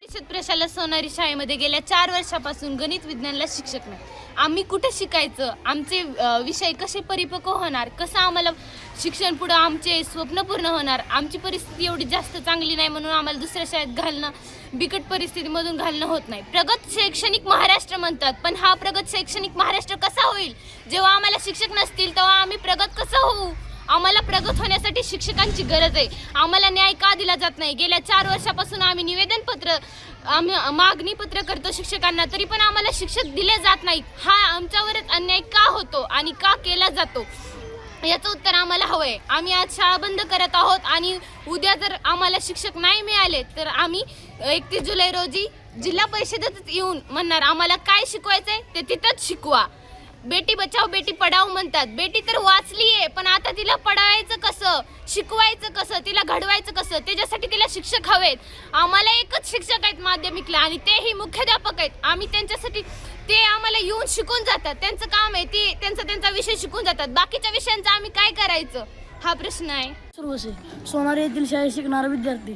परिषद प्रशाला सोनारी शाळेमध्ये गेल्या 4 वर्षापासून गणित विज्ञानला शिक्षक नाही. आम्ही कुठे शिकायचं, आमचे विषय कसे परिपक्व होणार, कसं आम्हाला शिक्षण पुढं आमचे स्वप्न पूर्ण होणार. आमची परिस्थिती एवढी जास्त चांगली नाही म्हणून आम्हाला दुसऱ्या शाळेत घालणं, बिकट परिस्थितीमधून घालणं होत नाही. प्रगत शैक्षणिक महाराष्ट्र म्हणतात, पण हा प्रगत शैक्षणिक महाराष्ट्र कसा होईल जेव्हा आम्हाला शिक्षक नसतील, तेव्हा आम्ही प्रगत कसं होऊ. आम्हाला प्रगत होण्यासाठी शिक्षकांची गरज आहे. आम्हाला न्याय का दिला जात नाही. गेल्या 4 वर्षापासून आम्ही निवेदनपत्र, आम्ही मागणीपत्र करतो शिक्षकांना, तरी पण आम्हाला शिक्षक दिले जात नाही. हा आमच्यावरच अन्याय का होतो आणि का केला जातो याचं उत्तर आम्हाला हवं आहे. आम्ही आज शाळा बंद करत आहोत आणि उद्या जर आम्हाला शिक्षक नाही मिळाले तर आम्ही 31 जुलै रोजी जिल्हा परिषदेतच येऊन म्हणणार आम्हाला काय शिकवायचं आहे ते तिथंच शिकवा. बेटी बचाव बेटी पढाओ म्हणतात. बेटी तर वाचली आहे, पण आता तिला पढायचं कसं, शिकवायचं कसं, तिला घडवायचं कसं, त्याच्यासाठी तिला शिक्षक हवेत. आम्हाला एकच शिक्षक आहेत माध्यमिकला आणि तेही मुख्याध्यापक आहेत. आम्ही त्यांच्यासाठी, ते आम्हाला येऊन शिकून जातात. त्यांचं काम आहे, ते त्यांचा विषय शिकून जातात. बाकीच्या विषयांचं आम्ही काय करायचं हा प्रश्न आहे. सुरवसे सोनारी येथील शाळेत शिकणारा विद्यार्थी.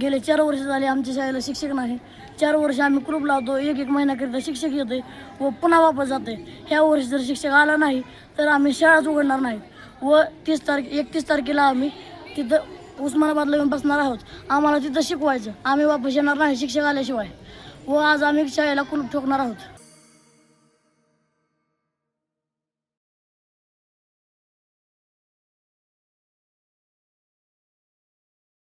गेले 4 वर्ष झाले आमच्या शाळेला शिक्षक नाही. 4 वर्ष आम्ही कुरूप लावतो, एक महिन्याकरिता शिक्षक येतोय व पुन्हा वापस जाते. ह्या वर्षी जर शिक्षक आला नाही तर आम्ही शाळाच उघडणार नाही व 31 तारखेला आम्ही तिथं उस्मानाबादला येऊन बसणार आहोत. आम्हाला तिथं शिकवायचं, आम्ही वापस येणार नाही शिक्षक आल्याशिवाय व आज आम्ही शाळेला कुलूप ठोकणार आहोत.